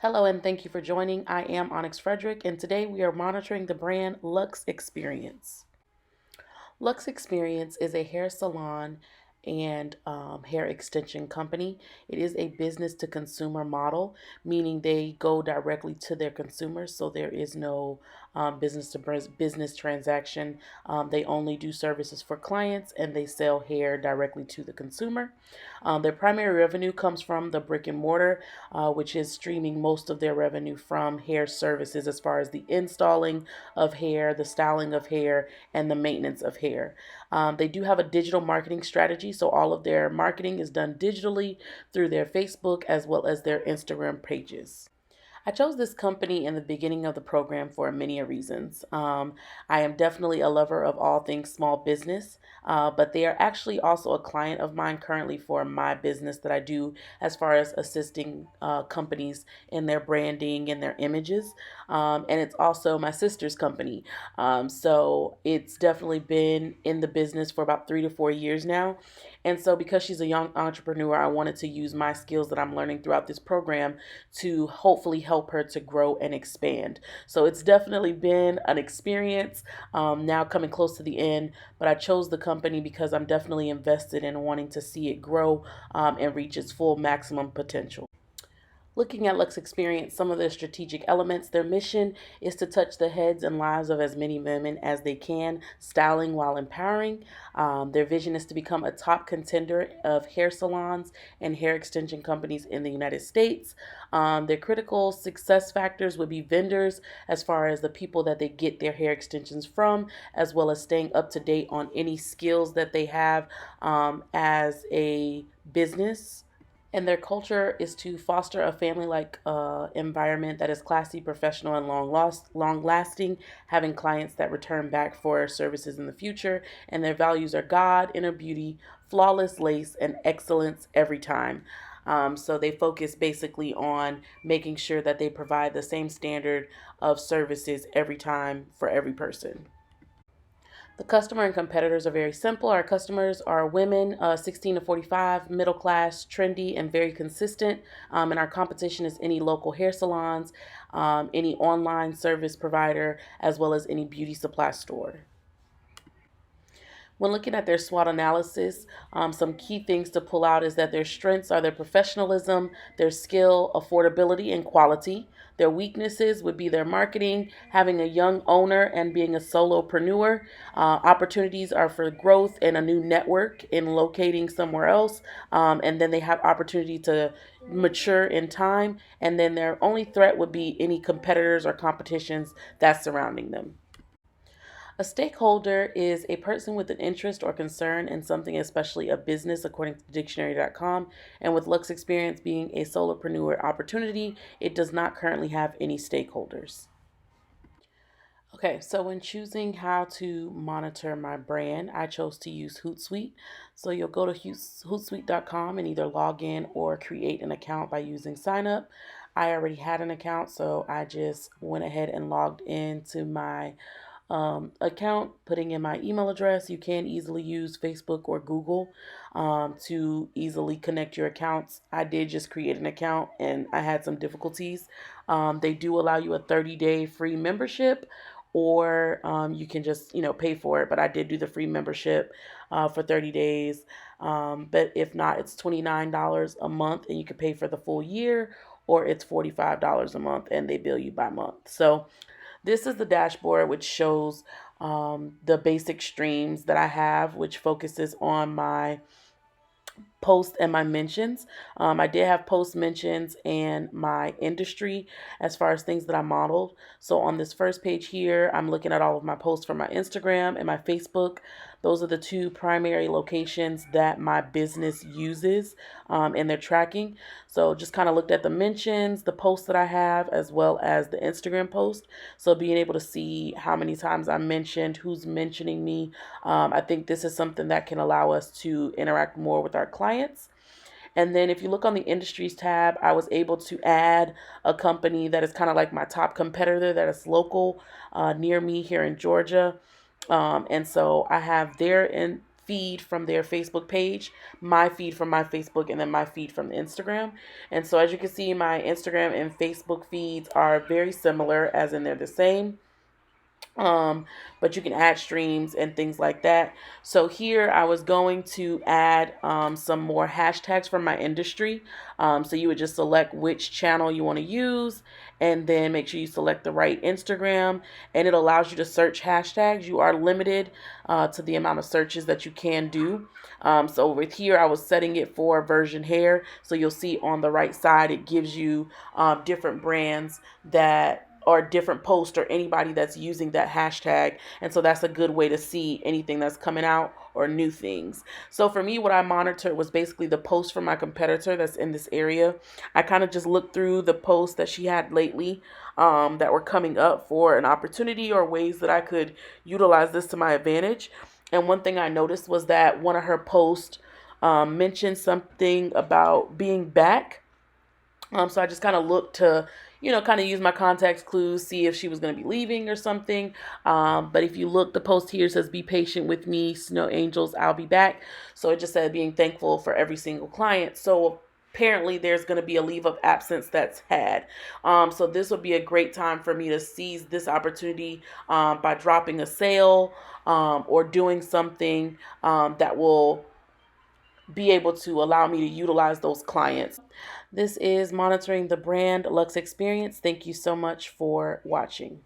Hello and thank you for joining. I am Onyx Frederick, and today we are monitoring the brand Lux Experience. Lux Experience is a hair salon and hair extension company. It is a business to consumer model, meaning they go directly to their consumers, so there is no business to business transaction. They only do services for clients and they sell hair directly to the consumer. Their primary revenue comes from the brick and mortar, which is streaming most of their revenue from hair services as far as the installing of hair, the styling of hair, and the maintenance of hair. They do have a digital marketing strategy, so all of their marketing is done digitally through their Facebook as well as their Instagram pages. I chose this company in the beginning of the program for many reasons. I am definitely a lover of all things small business, but they are actually also a client of mine currently for my business that I do as far as assisting companies in their branding and their images. And it's also my sister's company. So it's definitely been in the business for about 3 to 4 years now. And so, because she's a young entrepreneur, I wanted to use my skills that I'm learning throughout this program to hopefully help her to grow and expand. So, it's definitely been an experience now coming close to the end, but I chose the company because I'm definitely invested in wanting to see it grow and reach its full maximum potential. Looking at Lux Experience, some of their strategic elements, their mission is to touch the heads and lives of as many women as they can, styling while empowering. Their vision is to become a top contender of hair salons and hair extension companies in the United States. Their critical success factors would be vendors, as far as the people that they get their hair extensions from, as well as staying up to date on any skills that they have as a business, and their culture is to foster a family-like environment that is classy, professional, and long-lasting, having clients that return back for services in the future. And their values are God, inner beauty, flawless lace, and excellence every time. So they focus basically on making sure that they provide the same standard of services every time for every person. The customer and competitors are very simple. Our customers are women, 16 to 45, middle class, trendy, and very consistent. And our competition is any local hair salons, any online service provider, as well as any beauty supply store. When looking at their SWOT analysis, some key things to pull out is that their strengths are their professionalism, their skill, affordability, and quality. Their weaknesses would be their marketing, having a young owner, and being a solopreneur. Opportunities are for growth and a new network in locating somewhere else. And then they have opportunity to mature in time. And then their only threat would be any competitors or competitions that's surrounding them. A stakeholder is a person with an interest or concern in something, especially a business, according to dictionary.com. And with Lux Experience being a solopreneur opportunity, it does not currently have any stakeholders. Okay, so when choosing how to monitor my brand, I chose to use Hootsuite. So you'll go to hootsuite.com and either log in or create an account by using sign up. I already had an account, so I just went ahead and logged into my account, putting in my email address. You can easily use Facebook or Google to easily connect your accounts. I did just create an account and I had some difficulties. They do allow you a 30-day free membership, or you can just pay for it. But I did do the free membership for 30 days. But if not, it's $29 a month and you can pay for the full year, or it's $45 a month and they bill you by month. So this is the dashboard, which shows the basic streams that I have, which focuses on my post and my mentions. I did have post mentions and my industry as far as things that I modeled. So on this first page here, I'm looking at all of my posts from my Instagram and my Facebook. Those are the two primary locations that my business uses in their tracking. So just kind of looked at the mentions, the posts that I have, as well as the Instagram post. So being able to see how many times I'm mentioned, who's mentioning me, I think this is something that can allow us to interact more with our clients. And then if you look on the industries tab, I was able to add a company that is kind of like my top competitor that is local near me here in Georgia. And so I have their feed from their Facebook page, my feed from my Facebook, and then my feed from Instagram. And so as you can see, my Instagram and Facebook feeds are very similar, as in they're the same. um but you can add streams and things like that. So here I was going to add some more hashtags from my industry. So you would just select which channel you want to use, and then make sure you select the right Instagram, and it allows you to search hashtags. You are limited to the amount of searches that you can do. So with here I was setting it for virgin hair, so you'll see on the right side it gives you different brands that, or different posts, or anybody that's using that hashtag. And so that's a good way to see anything that's coming out or new things. So for me, what I monitored was basically the posts from my competitor that's in this area. I kind of just looked through the posts that she had lately, that were coming up for an opportunity or ways that I could utilize this to my advantage. And one thing I noticed was that one of her posts mentioned something about being back. So I just kind of looked to, kind of use my context clues, see if she was going to be leaving or something. But if you look, the post here says, "Be patient with me, Snow Angels, I'll be back." So it just said being thankful for every single client. So apparently there's going to be a leave of absence that's had. So this would be a great time for me to seize this opportunity by dropping a sale, or doing something that will be able to allow me to utilize those clients. This is monitoring the brand Lux Experience. Thank you so much for watching.